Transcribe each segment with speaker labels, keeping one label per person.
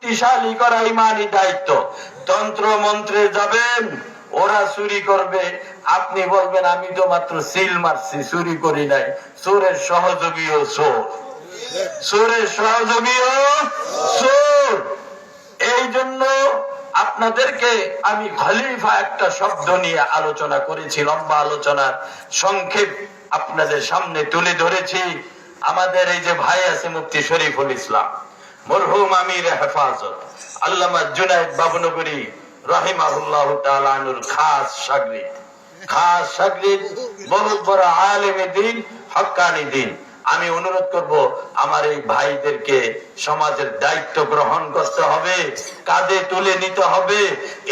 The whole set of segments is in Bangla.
Speaker 1: শক্তিশালী করা ইমানি দায়িত্ব। তন্ত্র মন্ত্রে যাবেন, ওরা চুরি করবে, আপনি বলবেন আমি তো মাত্র সিল মারছি, চুরি করি নাই। চোরের সহযোগীও চোর, চোরের সহযোগীও চোর। এই জন্য আপনাদেরকে আমি খলিফা একটা শব্দ নিয়ে আলোচনা করেছি, লম্বা আলোচনার সংক্ষেপ আপনাদের সামনে তুলে ধরেছি। আমাদের এই যে ভাই আছে মুফতি শরীফুল ইসলাম, মরহুম আমির হেফাজত আল্লামা জুনায়েদ বাবুনগরী রাহিমাহুল্লাহ তাআলা আনুর খাস শাগরিদ, বহুত বড় আলেমে দ্বীন, হক্কানি দ্বীন। আমি অনুরোধ করব আমার এই ভাইদেরকে সমাজের দায়িত্ব গ্রহণ করতে হবে, কাঁধে তুলে নিতে হবে।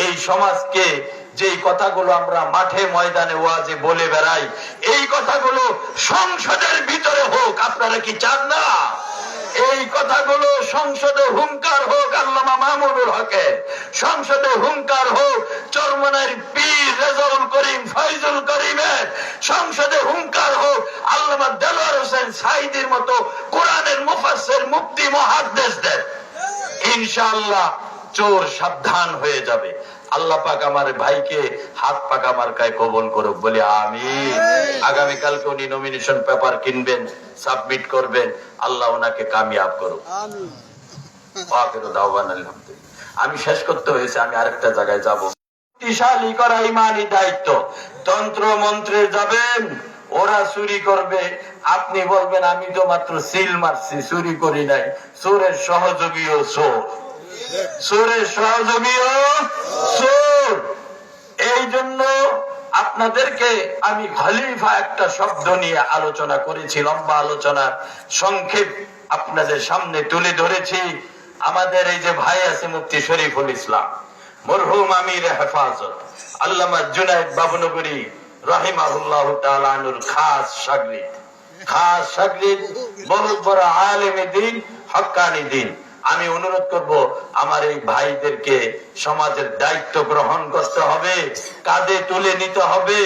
Speaker 1: এই সমাজকে যেই কথাগুলো আমরা মাঠে ময়দানে ওয়াজে বলে বেড়াই, এই কথাগুলো সংসদের ভিতরে হোক। আপনারা কি চান না এই কথাগুলো সংসদে হুঙ্কার হোক? আল্লামা মামুনুল হকের সংসদে হুঙ্কার হোক, চরমনার পীর রেজাউল করিম ফয়জুল করিমের সংসদে হুঙ্কার হোক, আল্লামা দেলোয়ার হোসেন সাঈদীর মতো কোরআনের মুফাসসির মুফতি মুহাদ্দিসদের। ইনশাআল্লাহ চোর সাবধান হয়ে যাবে। আল্লাহ পাক আমার ভাইকে হাত পাকা মার্কায় কবুল করুক বলে আমিন। আগামী কালকে উনি নমিনেশন পেপার কিনবেন, সাবমিট করবেন, আল্লাহ ওনাকে কামিয়াব করুক। আখিরু দাওয়ানা আলহামদুলিল্লাহ। আমি শেষ করতে হয়েছে, আমি আরেকটা জায়গায় যাব। শক্তিশালী করা ইমানি দায়িত্ব। তন্ত্র মন্ত্রে যাবেন, ওরা চুরি করবে, আপনি বলবেন আমি তো মাত্র সিল মারছি, চুরি করি নাই। চোরের সহযোগীও চোর, চোরের সহযোগীও চোর। এই জন্য আপনাদেরকে আমি খলিফা একটা শব্দ নিয়ে আলোচনা করেছি, লম্বা আলোচনার সংক্ষেপ আপনাদের সামনে তুলে ধরেছি। আমাদের এই যে ভাই আছে মুফতি শরীফুল ইসলাম, মরহুম আমির হেফাজত আল্লামা জুনায়েদ বাবুনগরী রাহিমাহুল্লাহ তাআলা আনুর খাস শাগরিদ, বহুত বড় আলেমে দ্বীন, হক্কানি দ্বীন। আমি অনুরোধ করব আমার এই ভাইদেরকে সমাজের দায়িত্ব গ্রহণ করতে হবে, কাঁধে তুলে নিতে হবে।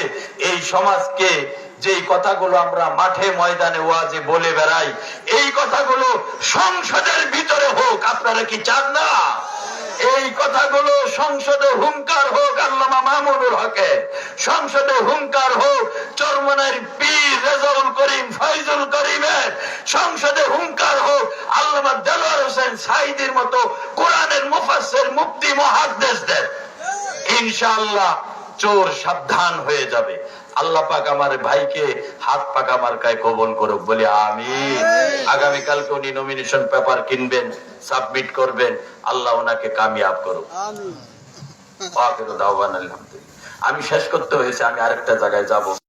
Speaker 1: এই সমাজকে যেই কথাগুলো আমরা মাঠে ময়দানে ওয়াজে বলে বেড়াই, এই কথাগুলো সংসদের ভিতরে হোক। আপনারা কি চান না এই কথাগুলো সংসদে হুঙ্কার হোক? আল্লামা মামুনুল হকের সংসদে হুঙ্কার হোক, চরমনার পীর রেজাউল করিম ফয়জুল করিমের সংসদে হুঙ্কার হোক, আল্লামা দেলোয়ার হোসেন সাঈদীর মতো কোরআনের মুফাসসির মুফতি মুহাদ্দিসদের। ইনশাআল্লাহ চোর সাবধান হয়ে যাবে। আল্লাহ পাক আমার ভাইকে হাত পাকা মার্কায় কবুল করুক বলে আমিন। আগামী কালকে উনি নমিনেশন পেপার কিনবেন, সাবমিট করবেন, আল্লাহ ওনাকে কামিয়াব করুক। আখিরু দাওয়ানা আলহামদুলিল্লাহ। আমি শেষ করতে হয়েছে, আমি আরেকটা জায়গায় যাব।